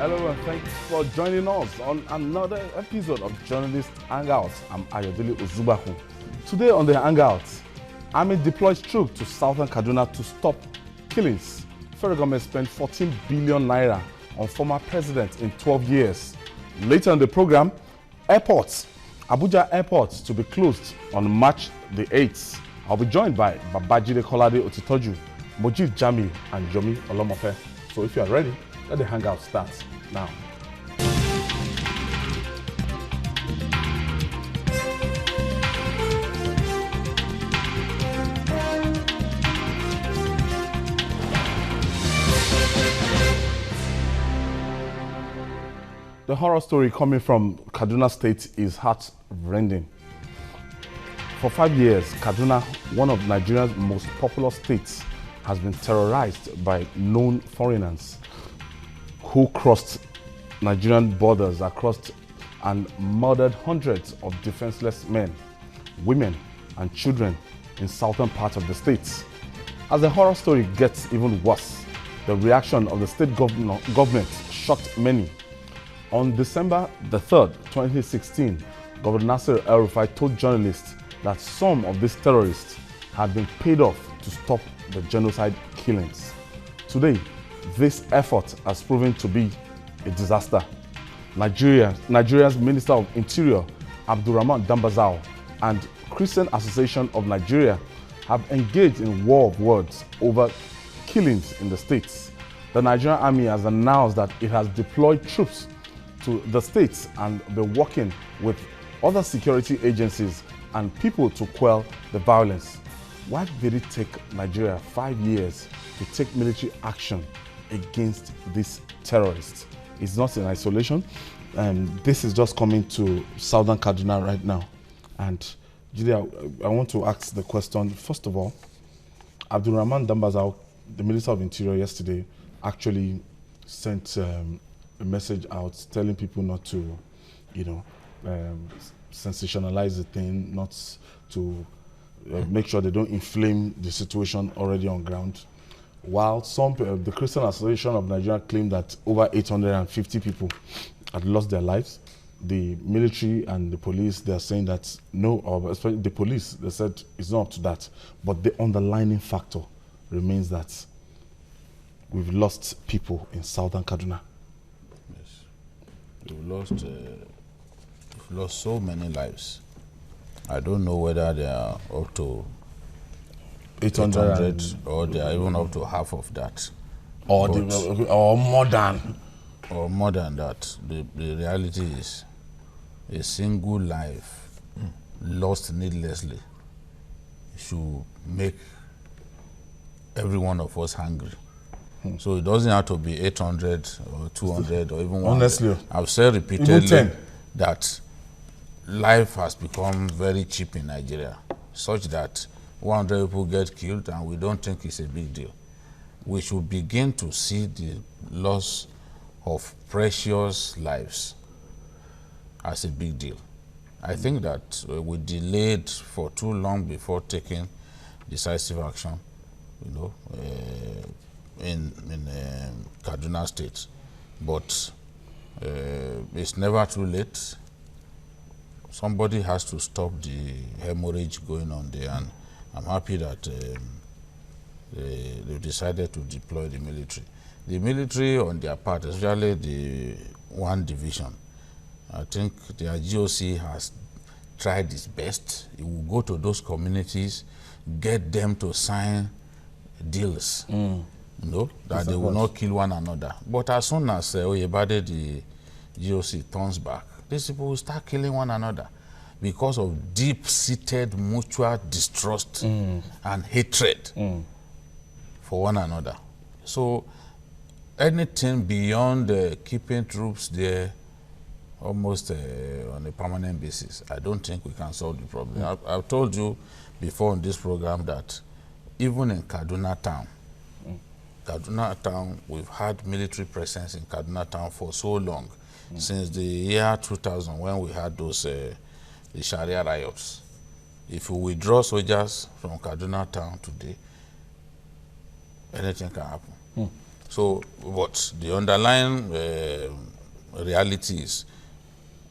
Hello and thanks for joining us on another episode of Journalist Hangout. I'm Ayodele Ozubaku. Today on the Hangout, Army deploys troops to southern Kaduna to stop killings. Federal government spent 14 billion naira on former president in 12 years. Later in the program, airports. Abuja Airport to be closed on March the 8th. I'll be joined by Babajide Kolade Otitoju, Mojid Jami, and Yomi Olomofe. So if you are ready, let the Hangout start now. The horror story coming from Kaduna State is heart-rending. For 5 years, Kaduna, one of Nigeria's most populous states, has been terrorized by known foreigners who crossed Nigerian borders and murdered hundreds of defenseless men, women, and children in southern parts of the state. As the horror story gets even worse, the reaction of the state government shocked many. On December the 3rd, 2016, Governor Nasir El-Rufai told journalists that some of these terrorists had been paid off to stop the genocide killings. Today, this effort has proven to be a disaster. Nigeria's Minister of Interior, Abdulrahman Dambazao, and Christian Association of Nigeria have engaged in war of words over killings in the states. The Nigerian Army has announced that it has deployed troops to the states and be working with other security agencies and people to quell the violence. Why did it take Nigeria 5 years to take military action against these terrorists? It's not in isolation. This is just coming to southern Kaduna right now. And Julia, I want to ask the question, first of all, Abdulrahman Dambazao, the Minister of Interior yesterday, actually sent a message out telling people not to, sensationalize the thing, not to make sure they don't inflame the situation already on ground. While some, the Christian Association of Nigeria claimed that over 850 people had lost their lives, the military and the police, they're saying that no, or especially the police, they said it's not up to that. But the underlying factor remains that we've lost people in southern Kaduna. Yes, we've lost so many lives. I don't know whether they are up to 800 or they are even up to half of that. Or more than. Or more than that. The reality is a single life lost needlessly should make every one of us hungry. So it doesn't have to be 800 or 200 or even 100. Honestly, I've said repeatedly that life has become very cheap in Nigeria, such that 100 people get killed and we don't think it's a big deal. We should begin to see the loss of precious lives as a big deal. I think that we delayed for too long before taking decisive action, in Kaduna State. But it's never too late. Somebody has to stop the hemorrhage going on there, and I'm happy that they've decided to deploy the military. The military on their part, especially the 1 division, I think their GOC has tried its best. It will go to those communities, get them to sign deals, that they will not kill one another. But as soon as Oyebade, the GOC, turns back, these people will start killing one another because of deep-seated mutual distrust and hatred for one another. So anything beyond keeping troops there almost on a permanent basis, I don't think we can solve the problem. I've told you before in this program that even in Kaduna town, we've had military presence in Kaduna town for so long, since the year 2000 when we had those the Sharia riots. If you withdraw soldiers from Kaduna town today, anything can happen. So, but the underlying reality is,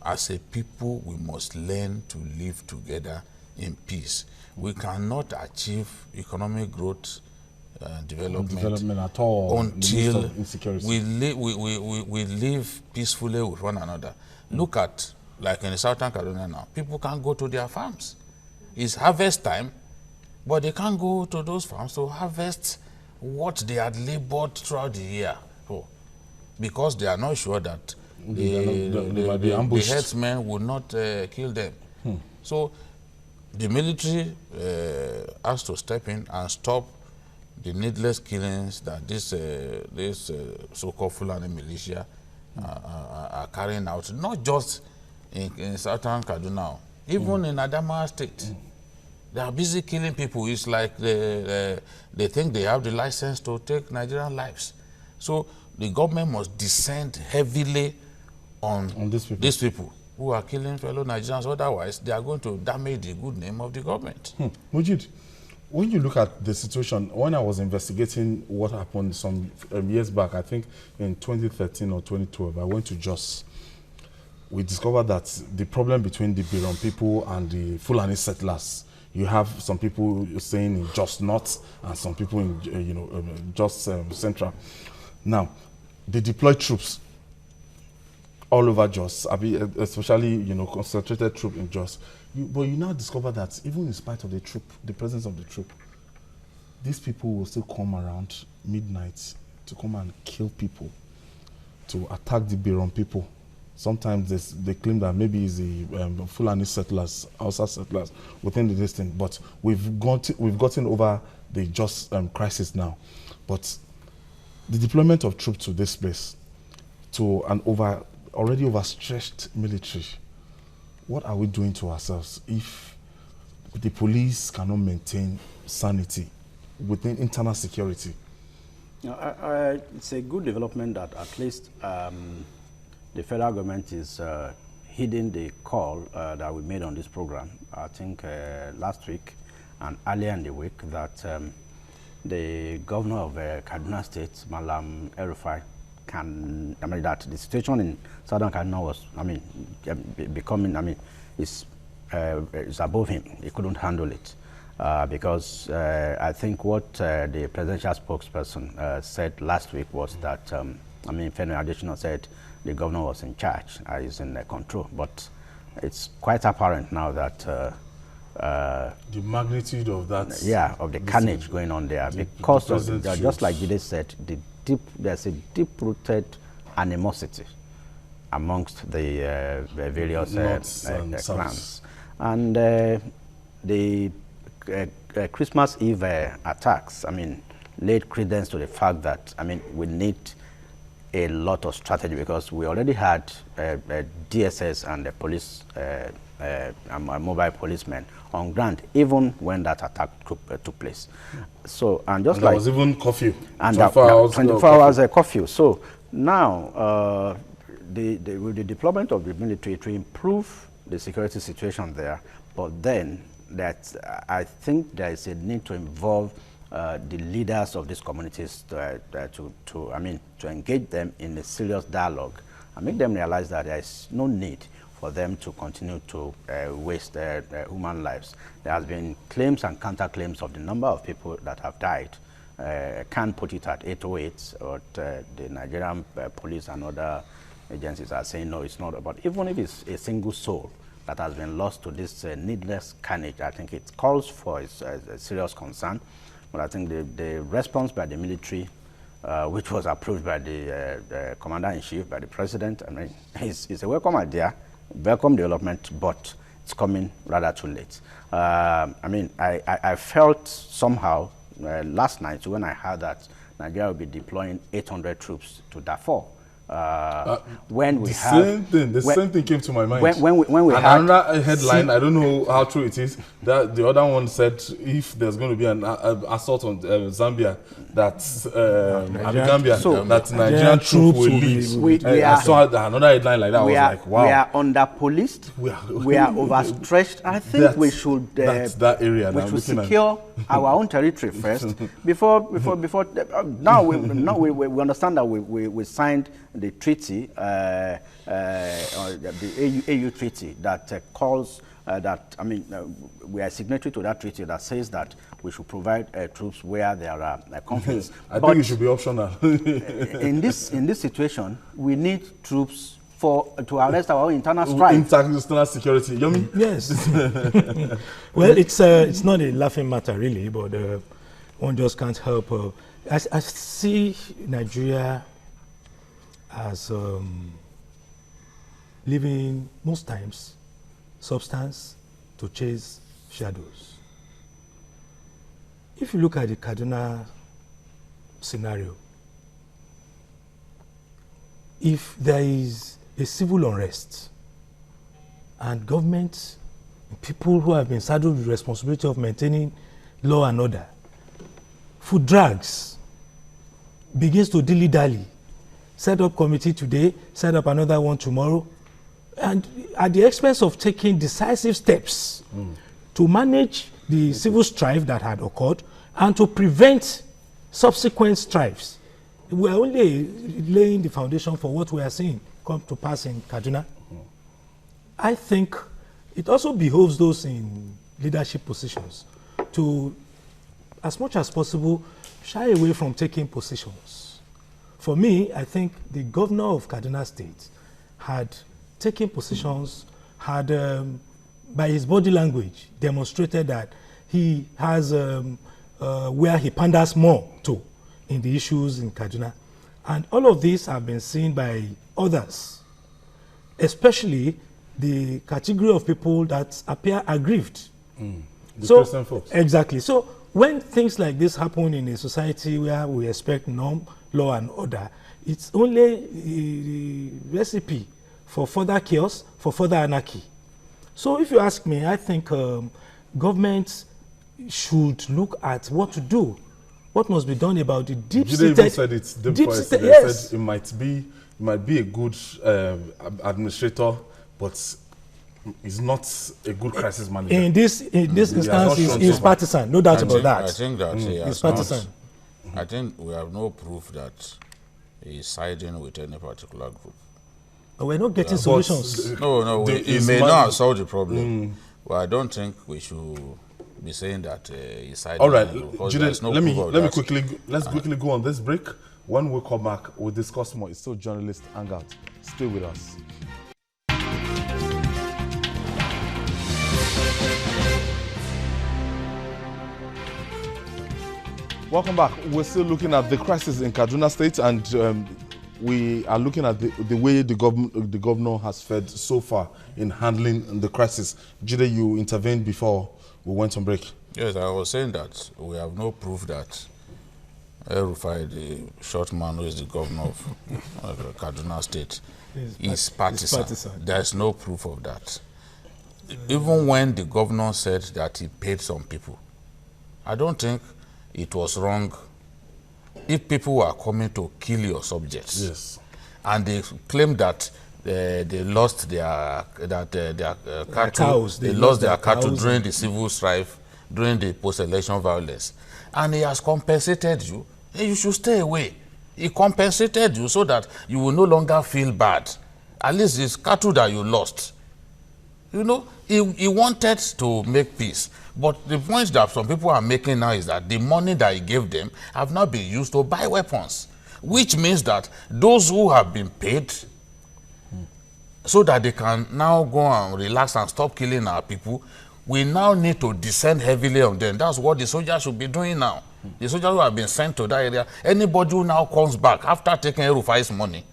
as a people, we must learn to live together in peace. We cannot achieve economic growth development at all until insecurity. we live peacefully with one another. Look at, like in southern Kaduna now, people can't go to their farms. It's harvest time, but they can't go to those farms to harvest what they had labored throughout the year for, because they are not sure that the herdsmen will not kill them. So the military has to step in and stop the needless killings that this so-called Fulani militia are carrying out, not just in southern Kaduna, even in Adamawa State. They are busy killing people. It's like they think they have the license to take Nigerian lives. So the government must descend heavily on these people who are killing fellow Nigerians. Otherwise, they are going to damage the good name of the government. Mujid, when you look at the situation, when I was investigating what happened some years back, I think in 2013 or 2012, I went to Jos. We discovered that the problem between the Biron people and the Fulani settlers, you have some people saying in Jos North and some people in Jos Central. Now, they deploy troops all over Jos, especially concentrated troop in Jos. But you now discover that even in spite of the presence of the troop, these people will still come around midnight to come and kill people, to attack the Biron people. Sometimes they claim that maybe it's the Fulani settlers, Hausa settlers within the distance. But we've gotten over the Jos crisis now. But the deployment of troops to this place, to an already overstretched military, what are we doing to ourselves if the police cannot maintain sanity within internal security? It's a good development that at least the federal government is heeding the call that we made on this program, I think last week and earlier in the week, that the governor of Kaduna State, Malam El-Rufai, that the situation in southern Kaduna was, is above him. He couldn't handle it because I think what the presidential spokesperson said last week was that, Femi Adesina said the governor was in charge, is in control, but it's quite apparent now that the magnitude of that, of the carnage going on there, because just like Jide said, there's a deep-rooted animosity amongst the various clans, and the Christmas Eve attacks, laid credence to the fact that we need a lot of strategy, because we already had DSS and the police, mobile policemen on ground, even when that attack took place. So, and just there was even curfew, and 24 hours curfew. So now, with the deployment of the military to improve the security situation there, but then I think there is a need to involve the leaders of these communities to engage them in a serious dialogue and make them realize that there is no need for them to continue to waste their human lives. There has been claims and counterclaims of the number of people that have died. I can't put it at 808, but the Nigerian police and other agencies are saying no, it's not. But even if it's a single soul that has been lost to this needless carnage, I think it calls for a serious concern. But I think the response by the military, which was approved by the commander-in-chief, by the president, is a welcome idea, welcome development, but it's coming rather too late. I felt somehow last night when I heard that Nigeria will be deploying 800 troops to Darfur, when we the have same thing. The same thing came to my mind. when we and had another headline, I don't know how true it is, that the other one said if there's going to be an assault on Zambia, that Gambia, So, that Nigerian troops will leave. I saw another headline like that. I was like, wow. We are under-policed. We are overstretched. I think we should that's that area we should secure our own territory first before now we understand that we signed the treaty, the AU treaty that calls that, I mean, we are signatory to that treaty that says that we should provide troops where there are conflicts. I think it should be optional. in this situation, we need troops to arrest our own internal strife. Internal security. Yomi? Yes. Well, it's not a laughing matter really, but one just can't help. I see Nigeria as living most times substance to chase shadows. If you look at the Kaduna scenario, if there is a civil unrest and government, people who have been saddled with the responsibility of maintaining law and order, food drugs begins to dilly-dally, set up committee today, set up another one tomorrow, and at the expense of taking decisive steps to manage the civil strife that had occurred and to prevent subsequent strifes. We are only laying the foundation for what we are seeing come to pass in Kaduna. I think it also behoves those in leadership positions to, as much as possible, shy away from taking positions. For me, I think the governor of Kaduna State had taken positions, had, by his body language, demonstrated that he has where he panders more to in the issues in Kaduna. And all of these have been seen by others, especially the category of people that appear aggrieved. The Christian folks. Exactly. So when things like this happen in a society where we expect norm, law and order, it's only a recipe for further chaos, for further anarchy. So if you ask me, I think governments should look at what to do, what must be done about the deep-seated... They even said it deep-seated, yes. Said it might be a good administrator, but he's not a good crisis manager. In this instance, he's partisan, no doubt about that. I think that he's partisan. I think we have no proof that he's siding with any particular group. But we're not getting solutions. No, it may not solve the problem. But I don't think we should be saying that he's siding. All right, Jude, no let's quickly go on this break. When we come back, we'll discuss more. It's still Journalist Hangout. Stay with us. Welcome back. We're still looking at the crisis in Kaduna State, and we are looking at the way the governor has fared so far in handling the crisis. Jide, you intervened before we went on break. Yes, I was saying that we have no proof that El-Rufai, the short man who is the governor of Kaduna State, is partisan. There's no proof of that. Even when the governor said that he paid some people, I don't think it was wrong if people were coming to kill your subjects. Yes. And they claimed that they lost their cattle. They lost their cattle during the civil strife, during the post-election violence. And he has compensated you. And you should stay away. He compensated you so that you will no longer feel bad. At least it's cattle that you lost. You know, he wanted to make peace. But the point that some people are making now is that the money that he gave them have now been used to buy weapons, which means that those who have been paid so that they can now go and relax and stop killing our people, we now need to descend heavily on them. That's what the soldiers should be doing now. The soldiers who have been sent to that area, anybody who now comes back after taking El-Rufai's money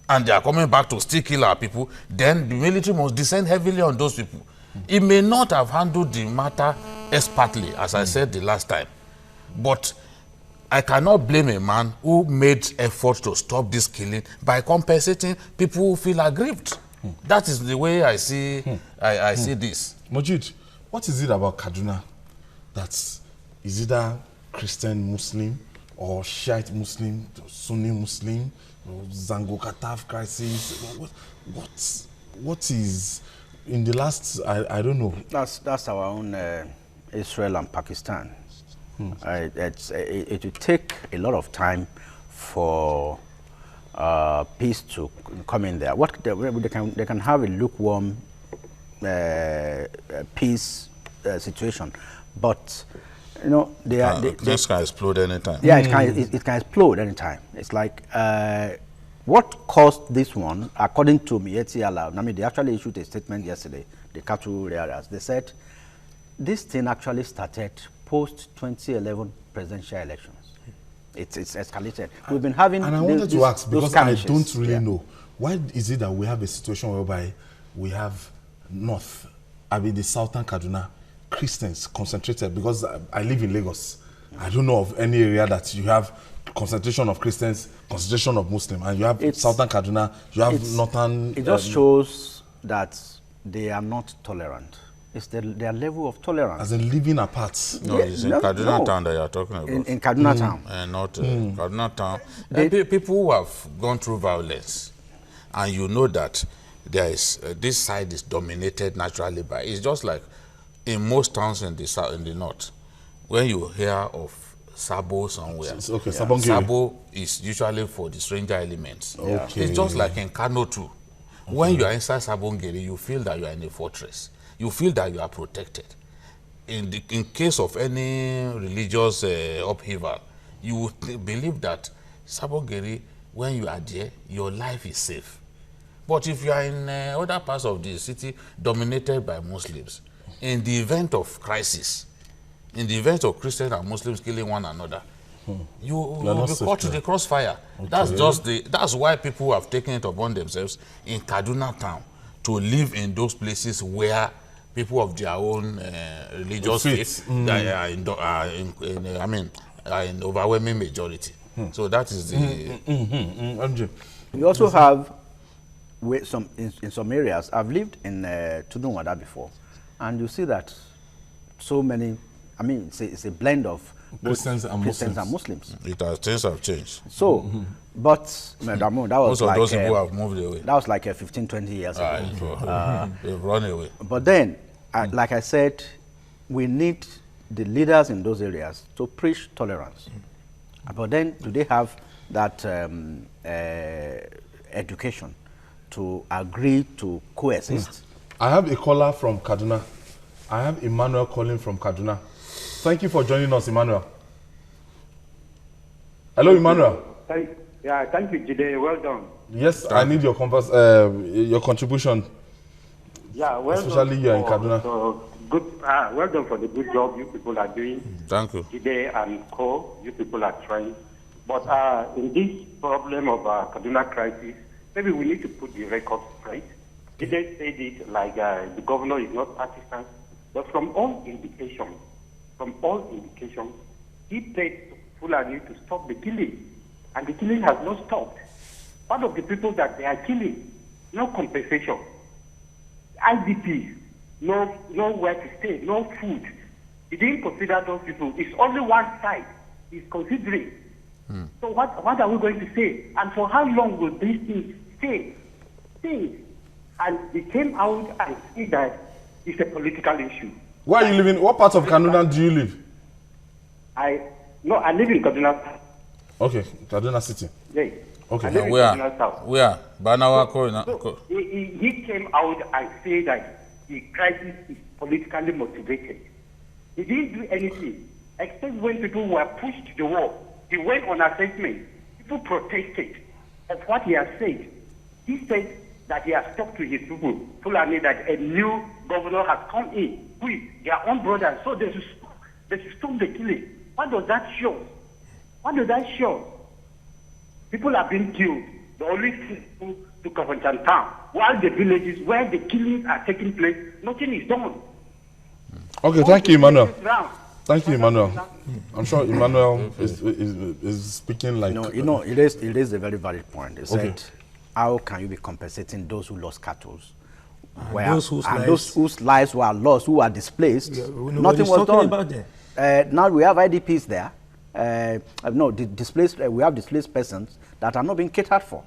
and they are coming back to still kill our people, then the military must descend heavily on those people. It may not have handled the matter expertly, as I said the last time, but I cannot blame a man who made effort to stop this killing by compensating people who feel aggrieved. That is the way I see I see this. Majid, what is it about Kaduna that is either Christian Muslim or Shiite Muslim, Sunni Muslim, or Zango Kataf crisis? What is in the last? I don't know. That's our own Israel and Pakistan. It will take a lot of time for peace to come in there. They can have a lukewarm peace situation, but you know this can explode anytime. Yeah, it can explode anytime. It's like what caused this one, according to Miyetti Allah. I mean, they actually issued a statement yesterday. The cattle rearers. They said this thing actually started post-2011 presidential elections. It's escalated. We've been having. And I wanted to ask, because I don't really know, why is it that we have a situation whereby we have the southern Kaduna Christians concentrated? Because I live in Lagos. I don't know of any area that you have concentration of Christians, concentration of Muslims, and you have southern Kaduna, you have northern. It just shows that they are not tolerant. It's their level of tolerance. As in living apart. No, it's in Kaduna town that you are talking about. In Kaduna town. Not Kaduna town. People who have gone through violence, and you know that there is this side is dominated naturally by. It's just like in most towns in the south, in the north, when you hear of Sabo somewhere. Okay, Sabo is usually for the stranger elements. Okay. It's just like in Kano too. Okay. When you are inside Sabongeri, you feel that you are in a fortress. You feel that you are protected. In case of any religious upheaval, you would believe that Sabongeri, when you are there, your life is safe. But if you are in other parts of the city dominated by Muslims, in the event of crisis, in the event of Christians and Muslims killing one another, you will be caught to the crossfire. Okay. That's why people have taken it upon themselves in Kaduna town to live in those places where people of their own religious faith are in overwhelming majority. So that is the. We also have in some areas. I've lived in Tudunwada before, and you see that so many. I mean, it's a blend of Christians and Muslims. Things have changed. So, but Madam, that was most of those people have moved away. That was like 15, 20 years ago. They've run away. But then, like I said, we need the leaders in those areas to preach tolerance. But then, do they have that education to agree to coexist? I have a caller from Kaduna. I have Emmanuel calling from Kaduna. Thank you for joining us, Emmanuel. Hello, Emmanuel. Thank you, Jide. Well done. Yes, I need your contribution. Yeah, well especially here in Kaduna. So good. Well done for the good job you people are doing. Thank you. Jide and co, you people are trying. But in this problem of Kaduna crisis, maybe we need to put the record straight. Jide said it like the governor is not partisan, but from all indications, he paid Fulani to stop the killing, and the killing has not stopped. Part of the people that they are killing, no compensation. IDP, nowhere to stay, no food. He didn't consider those people. It's only one side he's considering. So what are we going to say? And for how long will these things stay? And he came out and said that it's a political issue. Where are you living? What part of Kaduna do you live? I live in Kaduna. Okay, Kaduna City. Yeah. Okay. Where? Banawa. So he came out and said that the crisis is politically motivated. He didn't do anything except when people were pushed to the wall. He went on assessment. People protested of what he has said. He said that he has talked to his people, Fulani, that a new governor has come in with their own brothers, so they should stop the killing. What does that show? People are being killed. The only people to Kafanchan town, while the villages where the killings are taking place, nothing is done. Okay, thank you, Emmanuel. Thank you, Emmanuel. I'm sure Emmanuel is speaking like... It is a very valid point. He said, how can you be compensating those who lost cattle? Those whose lives were lost, who were displaced, nothing was done. About them. Now we have IDPs there. We have displaced persons that are not being catered for.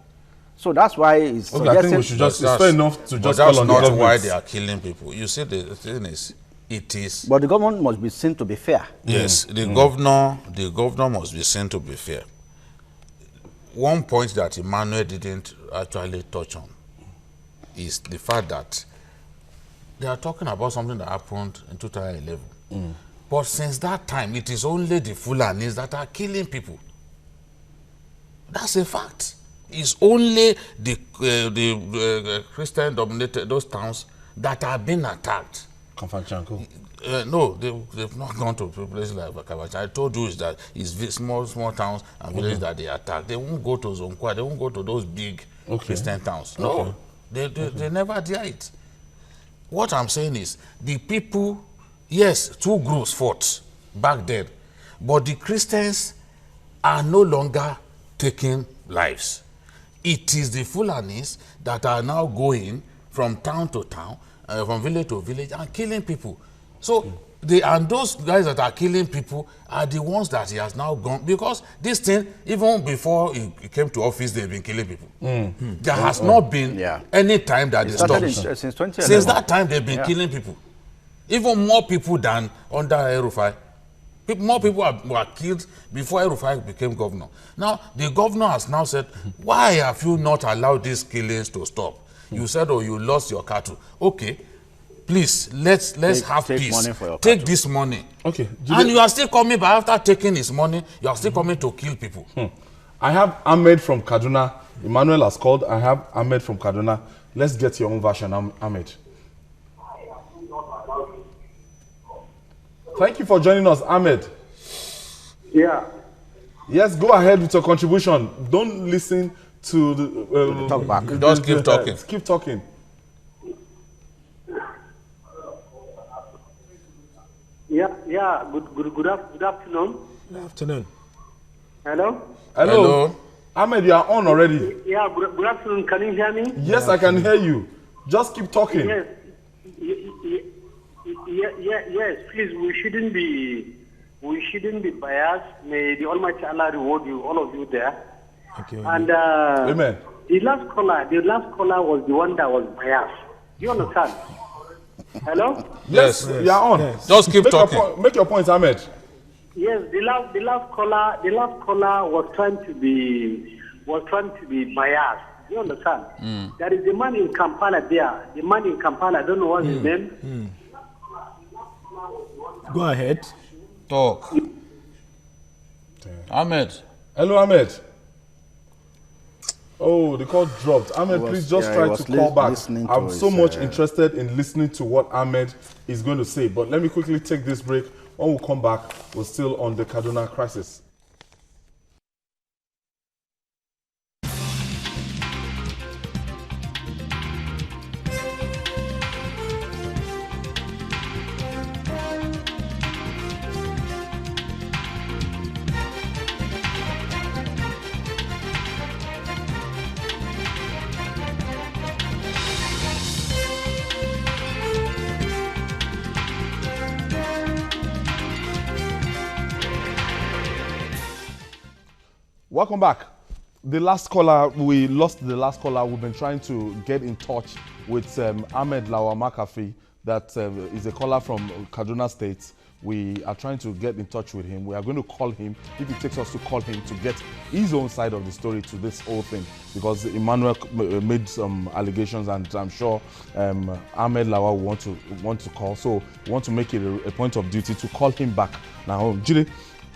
So that's why it's I think we should it's fair enough to just call on the government. That's not why government. they are killing people. You see, the thing is, it is... But the government must be seen to be fair. Yes, the governor must be seen to be fair. One point that Emmanuel didn't actually touch on is the fact that they are talking about something that happened in 2011. But since that time, it is only the Fulanis that are killing people. That's a fact. It's only the Christian-dominated, those towns that have been attacked. No, they've not gone to places like Kafanchanko. I told you is that it's small towns and villages that they attack. They won't go to Zonkwa. They won't go to those big Christian towns. No, they never did it. What I'm saying is the people, yes, two groups fought back then, but the Christians are no longer taking lives. It is the Fulanis that are now going from town to town, from village to village, and killing people. So, those guys that are killing people are the ones that he has now gone, because this thing, even before he came to office, they've been killing people. There has not been any time that they stopped. Since 2011. Since that time, they've been killing people. Even more people than under El-Rufai. More people were killed before El-Rufai became governor. Now, the governor has now said, why have you not allowed these killings to stop? You said, oh, you lost your cattle. Okay, please, let's have peace. Take this money. Okay. And you are still coming, but after taking his money, you are still coming to kill people. I have Ahmed from Kaduna. Emmanuel has called. I have Ahmed from Kaduna. Let's get your own version, Ahmed. Thank you for joining us, Ahmed. Yeah. Yes, go ahead with your contribution. Don't listen to the talk back. Just keep talking. Keep talking. Yeah. Good afternoon. Good afternoon. Hello. Ahmed, you are on already. Yeah. Good afternoon. Can you hear me? Yes, I can hear you. Just keep talking. Yes. Yes. Please, we shouldn't be biased. May the Almighty Allah reward you, all of you there. Okay. And Amen. the last caller was the one that was biased. Do you understand? Hello? Yes, you are on. Yes. Just keep talking. Make your point, Ahmed. Yes, the last caller was trying to be biased. Do you understand? There is a man in Kampala there. The man in Kampala, I don't know what's his name. Go ahead. Talk. Ahmed. Hello, Ahmed. Oh, the call dropped. Ahmed, please just try to call back. I'm so much interested in listening to what Ahmed is going to say. But let me quickly take this break. When we come back, we're still on the Kaduna crisis. Welcome back. The last caller, we lost the last caller. We've been trying to get in touch with Ahmed Lawa Makafi, that is a caller from Kaduna State. We are trying to get in touch with him. We are going to call him, if it takes us to call him, to get his own side of the story to this whole thing, because Emmanuel made some allegations, and I'm sure Ahmed Lawa will want to call. So we want to make it a point of duty to call him back. Now, Jide,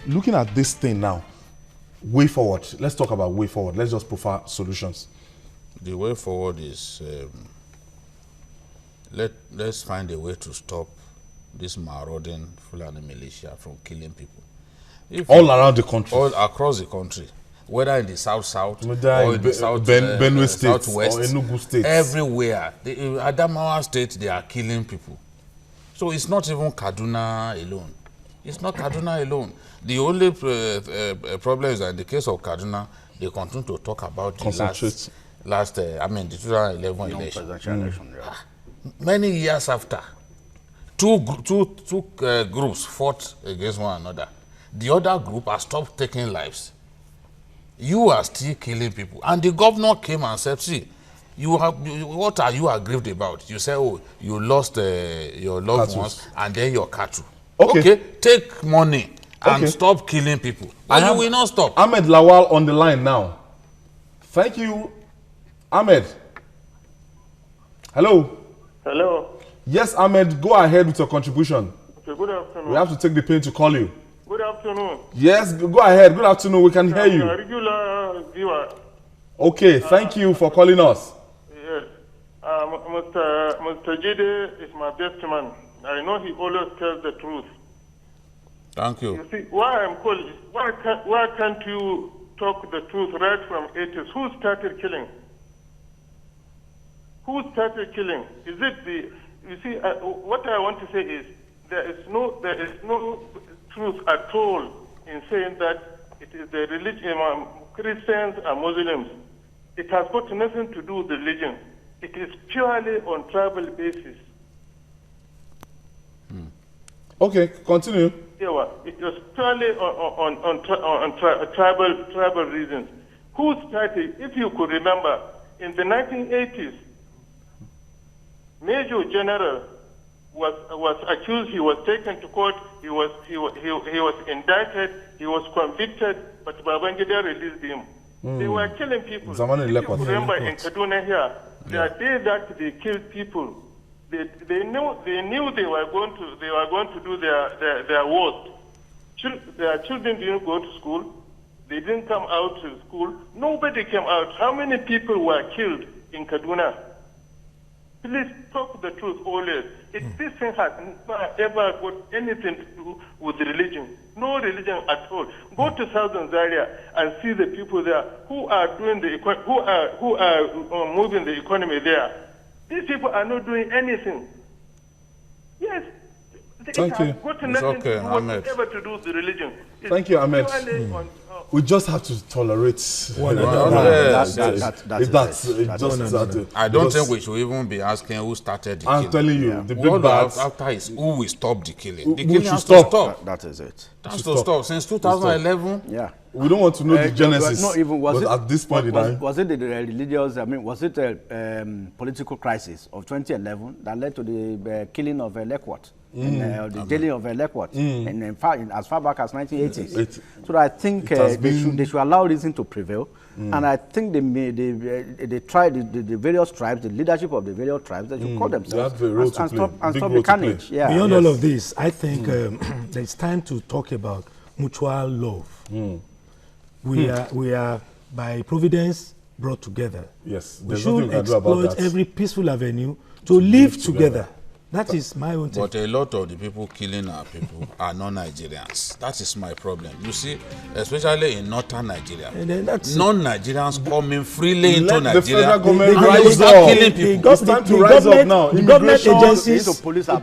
looking at this thing now, way forward. Let's talk about way forward. Let's just prefer solutions. The way forward is let's find a way to stop this marauding Fulani militia from killing people. All around the country. All across the country. Whether in the south, or in the south, Benue State, southwest, or Enugu State. Everywhere. The Adamawa State, they are killing people. So it's not even Kaduna alone. It's not Kaduna alone. The only problem is that in the case of Kaduna, they continue to talk about the last the 2011 election. Election, yeah. Many years after, two groups fought against one another. The other group has stopped taking lives. You are still killing people. And the governor came and said, see, what are you aggrieved about? You say, oh, you lost your loved ones and then your cattle. Okay, take money and stop killing people. But you will not stop. Ahmed Lawal on the line now. Thank you, Ahmed. Hello. Hello. Yes, Ahmed, go ahead with your contribution. Okay, good afternoon. We have to take the pain to call you. Good afternoon. Yes, go ahead. Good afternoon. We can hear you. I'm a regular viewer. Okay, thank you for calling us. Yes. Mr. Jide is my best man. I know he always tells the truth. Thank you. You see, why I'm calling is, why can't you talk the truth right from 80s? Who started killing? Who started killing? Is it the... You see, what I want to say is, there is no truth at all in saying that it is the religion, Christians and Muslims. It has got nothing to do with religion. It is purely on tribal basis. Okay, continue. Yeah, it was purely on tribal reasons. Who started? If you could remember, in the 1980s, Major General was accused. He was taken to court. He was indicted. He was convicted, but Babangida released him. They were killing people. If you remember in Kaduna here, the day that they killed people, they knew they were going to do their worst. Their children didn't go to school. They didn't come out to school. Nobody came out. How many people were killed in Kaduna? Please talk the truth always. This thing has never ever got anything to do with religion. No religion at all. Go to Southern Zaria and see the people there who are doing who are moving the economy there. These people are not doing anything. Yes. Thank you. It's okay, Ahmed. Whatever to do with the religion. Thank you, Ahmed. We just have to tolerate one another. I don't think we should even be asking who started the killing. I'm telling you, the big bad after is who will stop the killing. The killing has to stop. That is it. That's to stop. Since 2011. Yeah. We don't want to know the genesis. Not even was it, at this point in time. Was it the religious? I mean, was it a political crisis of 2011 that led to the killing of Lekwat? And the jailing of Lekwat, and in fact, as far back as 1980s. So I think they should allow reason to prevail, and I think they tried the various tribes, the leadership of the various tribes, they should call themselves and stop the carnage. Yeah. Beyond all of this, I think it's time to talk about mutual love. We are by providence brought together. Yes, we should exploit every peaceful avenue to live together. That is my own thing. But a lot of the people killing our people are non-Nigerians. That is my problem. You see, especially in northern Nigeria, non-Nigerians coming freely into Nigeria. The federal government rise up, killing people. It's time to rise up now. The government agencies, the policing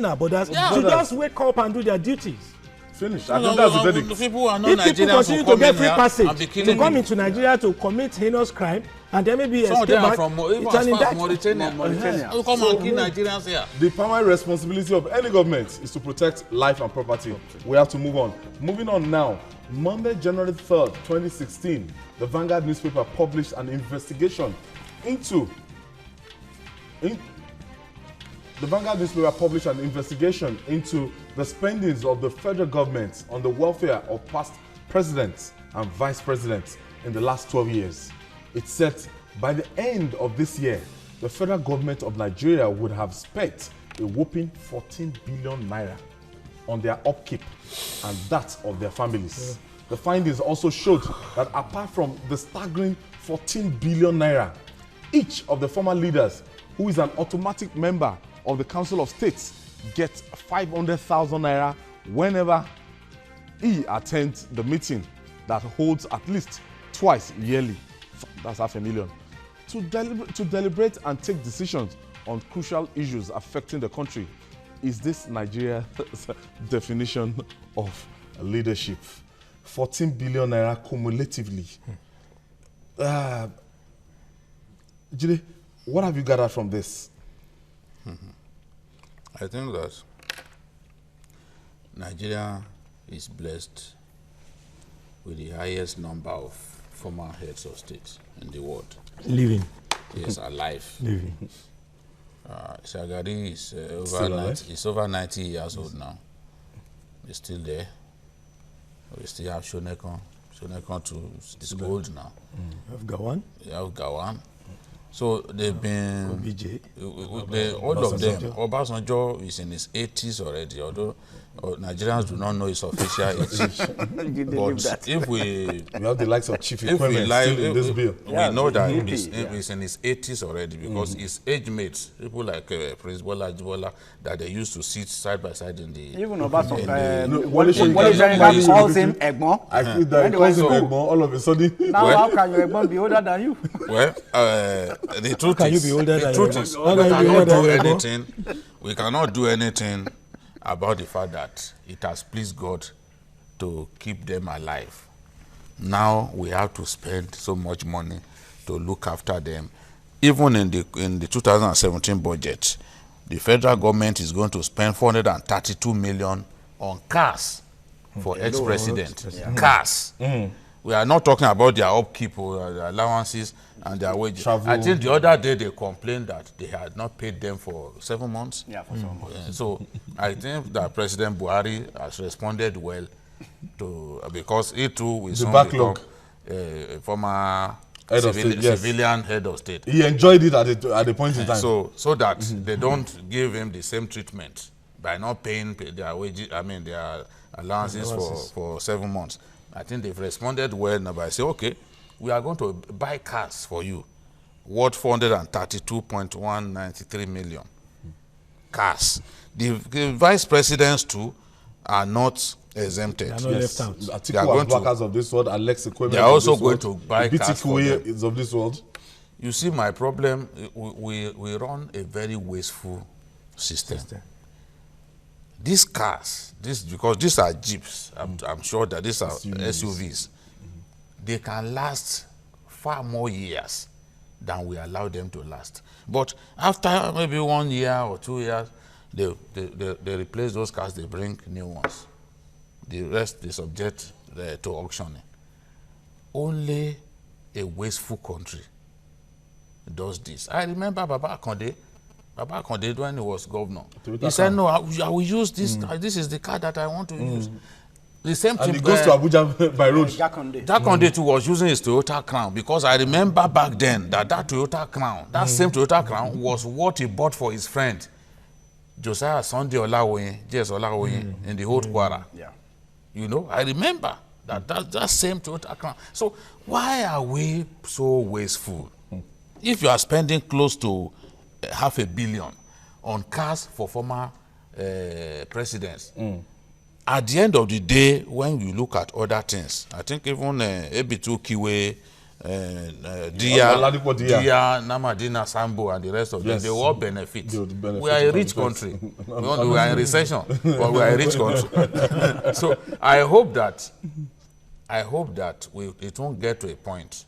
our borders, should just wake up and do their duties. Finish. I think that's the verdict. People are if people continue to get free passage to come into Nigeria to commit heinous crime, and then maybe escape back, it's an indictment. Mauritania. Come and kill Nigerians here. The primary responsibility of any government is to protect life and property. We have to move on. Moving on now. Monday, January 3rd, 2016, the Vanguard newspaper published an investigation into... The Vanguard newspaper published an investigation into the spendings of the federal government on the welfare of past presidents and vice presidents in the last 12 years. It said by the end of this year, the federal government of Nigeria would have spent a whopping 14 billion naira on their upkeep and that of their families. The findings also showed that apart from the staggering 14 billion naira, each of the former leaders who is an automatic member of the Council of States gets 500,000 naira whenever he attends the meeting that holds at least twice yearly. That's $500,000. To deliberate and take decisions on crucial issues affecting the country. is this Nigeria's definition of leadership? 14 billion naira cumulatively. Jide, what have you gathered from this? I think that Nigeria is blessed with the highest number of former heads of state in the world. Living. Yes, alive. Living. Shagari is over 90 years old now. He's still there. We still have Shonekon. Shonekon too is old now. You have Gawan. You have Gawan. So they've been OBJ. All of them. Obasanjo is in his 80s already, although Nigerians do not know his official age. But if we have the likes of Chief if we still in this bill. We know that he's in his 80s already, because his age mates, people like Prince Bola Jibola, that they used to sit side by side in the... Even Obasanjo, Wale calls him Egbon. I feel that he calls him Egbon all of a sudden. Now how can your Egbon be older than you? Well, the truth Can is, you be older the than truth your is, Egbon? we cannot do anything about the fact that it has pleased God to keep them alive. Now we have to spend so much money to look after them. Even in the 2017 budget, the federal government is going to spend 432 million on cars for ex-president. Cars. We are not talking about their upkeep or their allowances and their wages. Travel. I think the other day they complained that they had not paid them for 7 months. Yeah, for 7 months. So I think that President Buhari has responded well to, because he too will soon become former civilian head of state. He enjoyed it at the point in time. So that they don't give him the same treatment by not paying their wages, their allowances for 7 months. I think they've responded well now by saying, okay, we are going to buy cars for you, worth 432.193 million. Cars. The vice presidents too are not exempted. They are not left out. Atiku Abubakar of this world, Alex Ekweme. They are also going to buy cars for them. is of this world. You see, my problem, we run a very wasteful system. These cars, because these are Jeeps, I'm sure that these are SUVs. They can last far more years than we allow them to last. But after maybe 1 year or 2 years, they replace those cars, they bring new ones. The rest they subject to auctioning. Only a wasteful country does this. I remember Baba Akonde when he was governor. He said, no, I will use this. This is the car that I want to use. The same thing. And he goes to Abuja by road. Jakonde too was using his Toyota Crown, because I remember back then that Toyota Crown, that same Toyota Crown was what he bought for his friend Josiah Sunday Olawoyin, J.S. Olawoyin in the old Kwara. Yeah. You know, I remember that same Toyota Crown. So why are we so wasteful? If you are spending close to $500 million on cars for former presidents, at the end of the day, when you look at other things, I think even AB2 Kiwe, Dia, Namadina Sambo, and the rest of them, they all benefit. We are a rich country. We are in recession, but we are a rich country. So I hope that it won't get to a point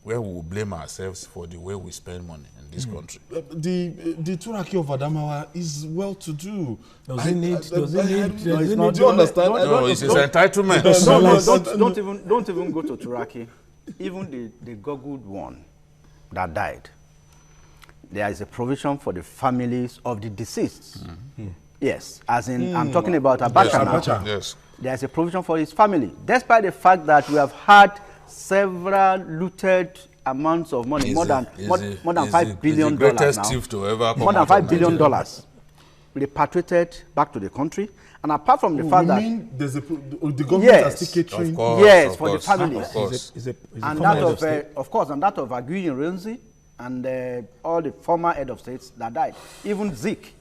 where we will blame ourselves for the way we spend money in this country. The Turaki of Adamawa is well to do. Does he need? Do you understand? No, it's his entitlement. Don't even go to Turaki. Even the goggled one that died, there is a provision for the families of the deceased. Yes, as in, I'm talking about Abacha now. Yes. There is a provision for his family, despite the fact that we have had several looted amounts of money, more than $5 billion now. More than $5 billion repatriated back to the country. And apart from the fact that the government has still catering, yes, for the families, and that of course, and that of Aguiyi Ironsi and all the former head of states that died. Even Zik,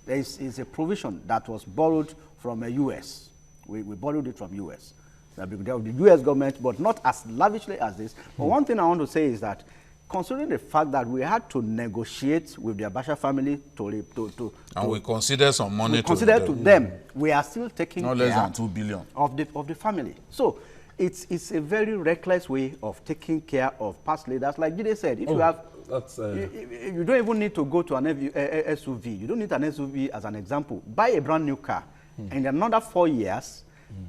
there is a provision that was borrowed from the U.S. We borrowed it from U.S. The U.S. government, but not as lavishly as this. But one thing I want to say is that considering the fact that we had to negotiate with the Abacha family and we consider some money to them, we are still taking not less than 2 billion of the family. So it's a very reckless way of taking care of past leaders. Like Jide said, if you have, you don't even need to go to an SUV. You don't need an SUV as an example. Buy a brand new car, and in another 4 years,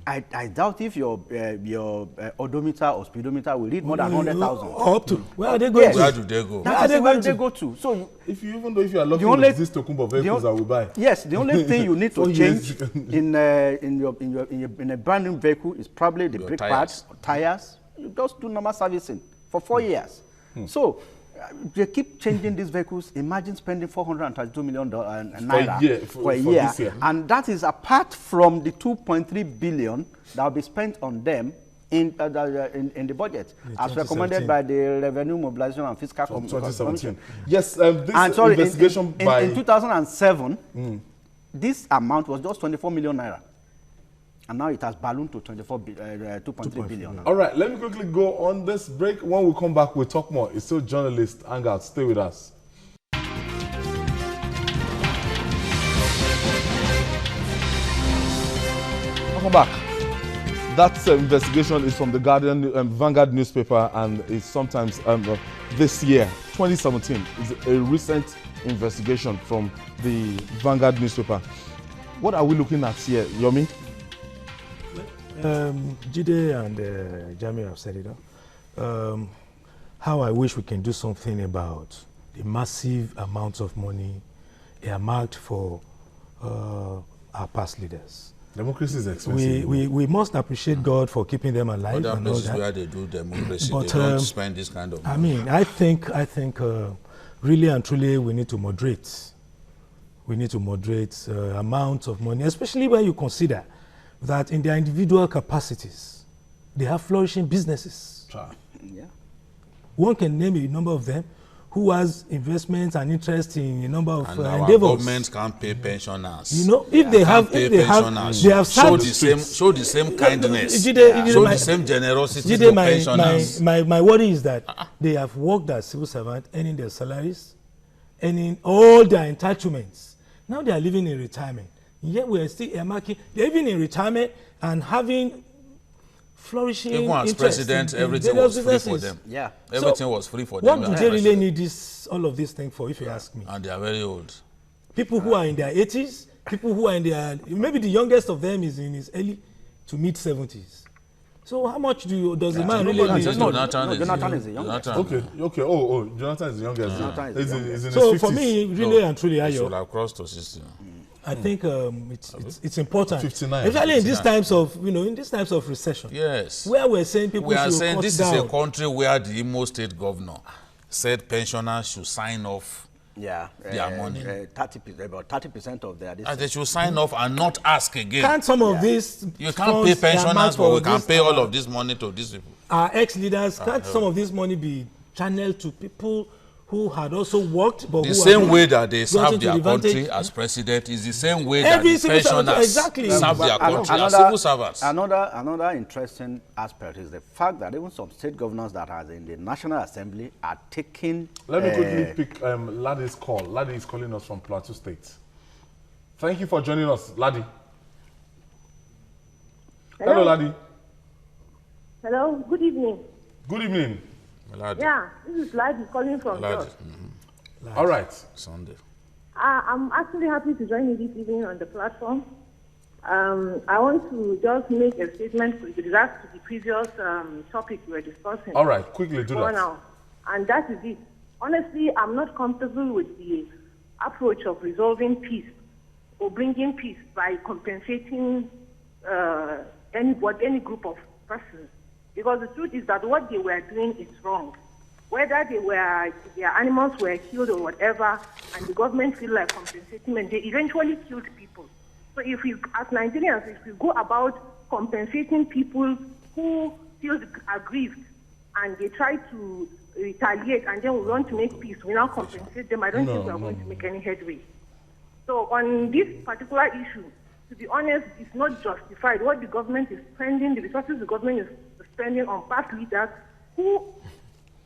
I doubt if your odometer or speedometer will read more than 100,000. Up to where are they going? Yes. Where do they go? Where do they go to? So if you are lucky with this Tokumbo vehicles I will buy. Yes, the only thing you need to change in a brand new vehicle is probably the brake pads, tires. You just do normal servicing for 4 years. So they keep changing these vehicles. Imagine spending $432 million naira for a year. This year. And that is apart from the 2.3 billion that will be spent on them in the budget, as recommended by the Revenue Mobilization and Fiscal Commission. Yes, this investigation in 2007, this amount was just 24 million naira. And now it has ballooned to 2.3 billion. All right, let me quickly go on this break. When we come back, we'll talk more. It's still journalist Hangout. Stay with us. Welcome back. That investigation is from the Guardian Vanguard newspaper, and is sometimes this year, 2017, is a recent investigation from the Vanguard newspaper. What are we looking at here, Yomi? Jide and Jami have said it. How I wish we can do something about the massive amounts of money earmarked for our past leaders. Democracy is expensive. We must appreciate God for keeping them alive. Other places where they do democracy, they don't spend this kind of money. I mean, I think really and truly we need to moderate. We need to moderate amounts of money, especially when you consider that in their individual capacities, they have flourishing businesses. Yeah. One can name a number of them who has investments and interest in a number of and our endeavors. Governments can't pay pensioners. You know, if they have show the same kindness, show the same generosity to pensioners. My worry is that they have worked as civil servants, earning their salaries, earning all their entitlements. Now they are living in retirement. Yet we are still earmarking, they're even in retirement and having flourishing. Even as president, everything was free for them. Yeah. Everything was free for them. What do they really need all of these things for, if you ask me? And they are very old. People who are in their 80s, people who are in their, maybe the youngest of them is in his early to mid 70s. So how much does the man really need? Jonathan is the youngest. Okay. Oh, Jonathan is the youngest. He's in so his 50s. For me, really and truly, he should have crossed to 60. I think it's important, 59, especially in these times of recession. Yes. Where we're saying people we are should saying cut this down. is a country where the Imo State governor said pensioners should sign off their money. 30% of their. And they should sign off and not ask again. Can't some of these? You can't pay pensioners, but we can pay all of this money to these people. Our ex-leaders, can't some of this money be channeled to people who had also worked, but the same way that they serve their country as president is the same way that the pensioners serve their country as civil servants. Another interesting aspect is the fact that even some state governors that are in the National Assembly are taking. Let me quickly pick Ladi's call. Ladi is calling us from Plateau State. Thank you for joining us, Ladi. Hello, Ladi. Hello, good evening. Good evening. Ladi. Yeah, this is Ladi calling from Jos. All right. Sunday. I'm actually happy to join you this evening on the platform. I want to just make a statement with regards to the previous topic we were discussing. All right, quickly do that. Now. And that is it. Honestly, I'm not comfortable with the approach of resolving peace or bringing peace by compensating any group of persons. Because the truth is that what they were doing is wrong. Whether their animals were killed or whatever, and the government feel like compensating them, they eventually killed people. So if we, as Nigerians, if we go about compensating people who feel aggrieved and they try to retaliate and then we want to make peace, we now compensate them, I don't think we are going to make any headway. So on this particular issue, to be honest, it's not justified. What the government is spending, the resources the government is spending on past leaders who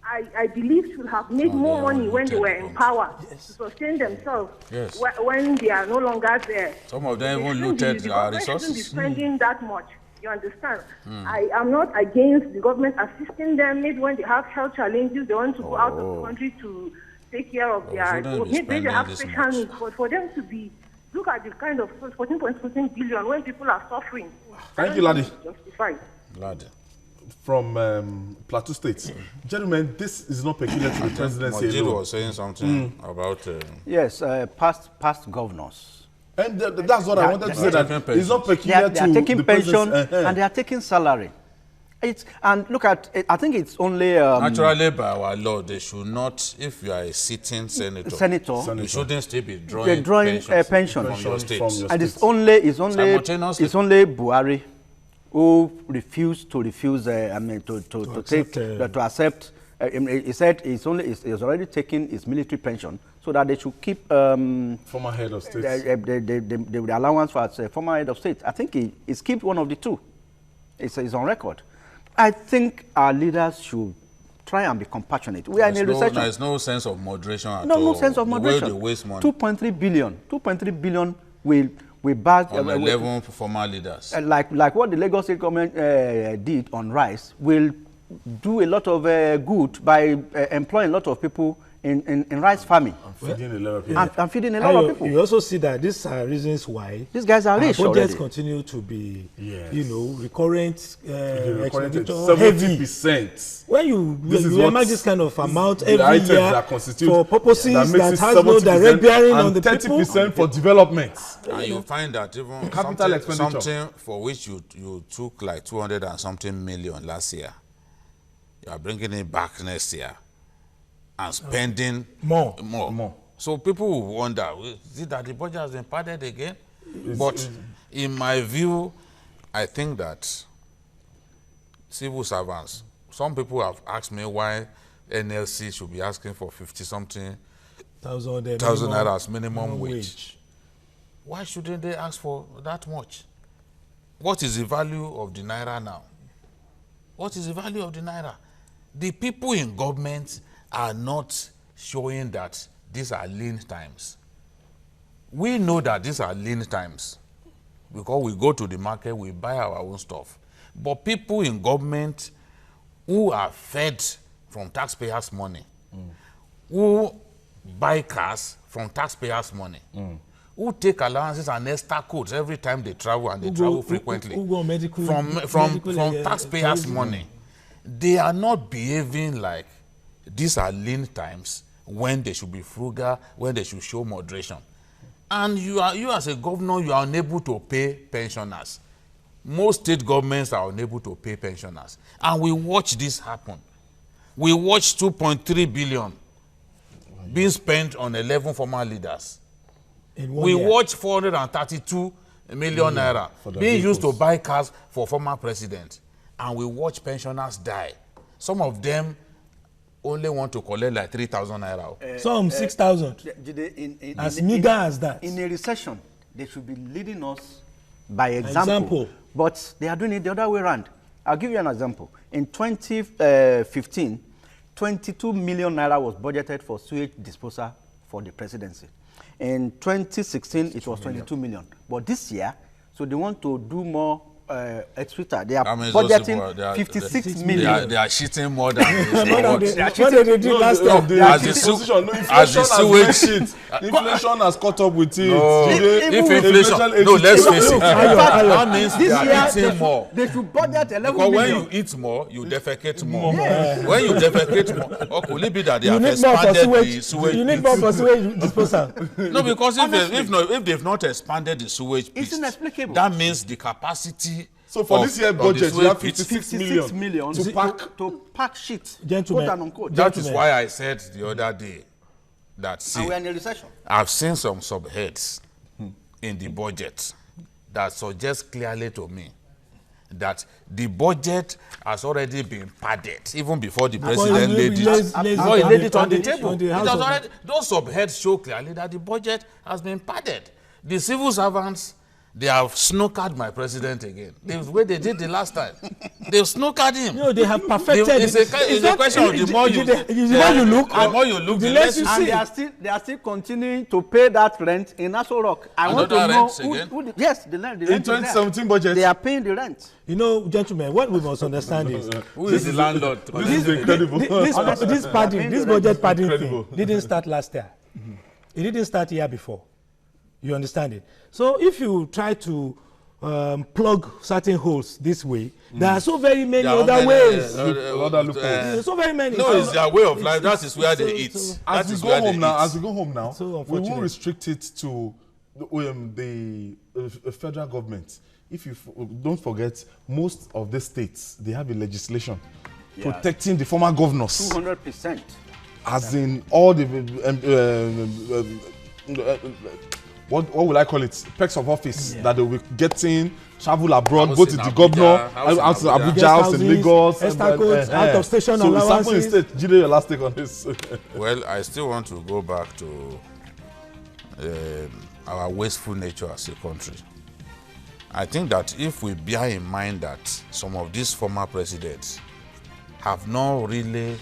I believe should have made more money when they were in power to sustain themselves. Yes. When they are no longer there. Some of them even looted our resources. Shouldn't be spending that much. You understand? I am not against the government assisting them. Maybe when they have health challenges, they want to go out of the country to take care of their. Maybe they have special needs. But for them to be, look at the kind of 14.14 billion when people are suffering. Thank you, Ladi. Justified. Ladi. From Plateau State. Gentlemen, this is not peculiar to the presidency. Majid was saying something about... yes, past governors. And that's what I wanted to say, that it's not peculiar they are to taking the pension and they are taking salary. And look at it, I think it's only... Naturally, by our law, they should not, if you are a sitting senator. You shouldn't still be drawing pension from your state. And it's only Buhari who refused to accept. He said he's already taken his military pension, so that they should keep former head of state the allowance for former head of state. I think he skipped one of the two. It's on record. I think our leaders should try and be compassionate. We are in a recession. There is no sense of moderation at all. No sense of moderation. The way they waste money. 2.3 billion will back on 11 former leaders. Like what the Lagos State government did on rice will do a lot of good by employing a lot of people in rice farming. And feeding a lot of people. You also see that these are reasons why these guys are rich budgets continue to be, recurrent expenditure 70%. When you emerge this kind of amount every year for purposes that has no direct bearing on the people. 30% for development. And you find that even capital expenditure, something for which you took like 200 and something million last year, you are bringing it back next year and spending more. So people will wonder, is it that the budget has been padded again? But in my view, I think that civil servants, some people have asked me why NLC should be asking for 50-something thousand naira as minimum wage. Why shouldn't they ask for that much? What is the value of the naira now? What is the value of the naira? The people in government are not showing that these are lean times. We know that these are lean times because we go to the market, we buy our own stuff. But people in government who are fed from taxpayers' money, who buy cars from taxpayers' money, who take allowances and extra codes every time they travel, and they travel frequently, from taxpayers' money, they are not behaving like these are lean times when they should be frugal, when they should show moderation. And you as a governor, you are unable to pay pensioners. Most state governments are unable to pay pensioners. And we watch this happen. We watch 2.3 billion being spent on 11 former leaders. We watch 432 million naira being used to buy cars for former president. And we watch pensioners die. Some of them only want to collect like 3,000 naira. Some 6,000. As meager as that. In a recession, they should be leading us by example. But they are doing it the other way around. I'll give you an example. In 2015, 22 million naira was budgeted for sewage disposal for the presidency. In 2016, it was 22 million. But this year, so they want to do more extra. They are budgeting 56 million. They are cheating more than this. What did they do last time? Inflation has caught up with it. Let's face it. That means they are eating more. They should budget 11 because million. when you eat more, you defecate more. When you defecate more, or could it be that they have expanded the sewage? You need more for sewage disposal. No, because if they've not expanded the sewage piece, it's inexplicable. That means the capacity. So for this year budget, you have 56 million to pack shit. Gentlemen, that is why I said the other day that, see, and we are in a recession. I've seen some subheads in the budget that suggest clearly to me that the budget has already been padded even before the president laid it on the table. Those subheads show clearly that the budget has been padded. The civil servants They have snookered my president again. The way they did the last time. They've snookered him. No, they have perfected It's a question of the more you look, the less you see. And they are still continuing to pay that rent in Aso Rock. I want to know who yes, the rent. In 2017 budget. They are paying the rent. You know, gentlemen, what we must understand is who is the landlord? This is incredible. This budget padding thing didn't start last year. It didn't start year before. You understand it? So if you try to plug certain holes this way, there are so very many other ways. So very many. No, it's their way of life. That is where they eat. As we go home now, we won't restrict it to the federal government. If you don't forget, most of the states, they have a legislation protecting the former governors. 200%. As in all the what will I call it? Perks of office that they will be getting, travel abroad, go to the governor, out to Abuja, house in Lagos, out of station allowances. So Jide, your last take on this. Well, I still want to go back to our wasteful nature as a country. I think that if we bear in mind that some of these former presidents have not really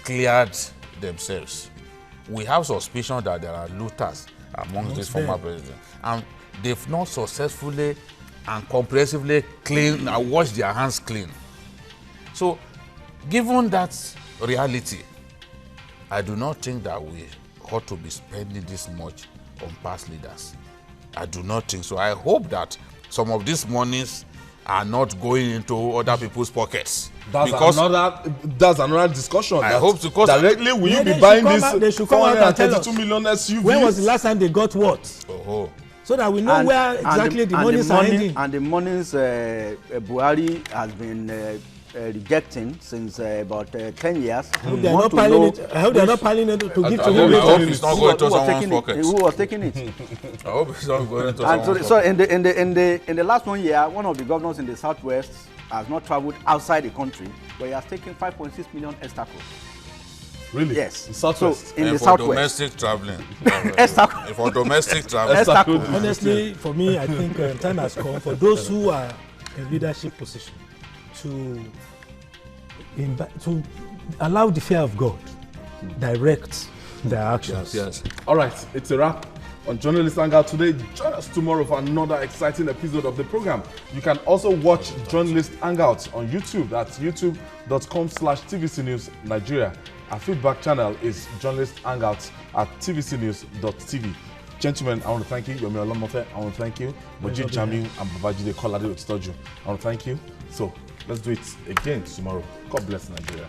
cleared themselves, we have suspicion that there are looters among these former presidents, and they've not successfully and comprehensively clean and washed their hands clean. So, given that reality, I do not think that we ought to be spending this much on past leaders. I do not think so. I hope that some of these monies are not going into other people's pockets. That's another discussion. I hope to cause directly will you be buying this 432 million SUVs? When was the last time they got what? So that we know where exactly the monies are ending. And the monies Buhari has been rejecting since about 10 years. I hope they are not piling it. I hope they are not piling it to give to him. I hope it's not going to someone's pocket. Who was taking it? I hope it's not going to someone's pocket. So in the last 1 year, one of the governors in the southwest has not traveled outside the country, but he has taken 5.6 million Estaco. Really? Yes. In Southwest? So in the for Southwest. Domestic traveling. Estaco. For domestic traveling. Honestly, for me, I think time has come for those who are in leadership position to allow the fear of God direct their actions. Yes. All right, it's a wrap on Journalist Hangout today. Join us tomorrow for another exciting episode of the program. You can also watch Journalist Hangout on YouTube. That's youtube.com/TVC News Nigeria. Our feedback channel is Journalist Hangout at tvcnews.tv. Gentlemen, I want to thank you. Yomi Olamofe, I want to thank you. Mojid Jamiu and Babajide Kolade Otitoju, I want to thank you. So let's do it again tomorrow. God bless Nigeria.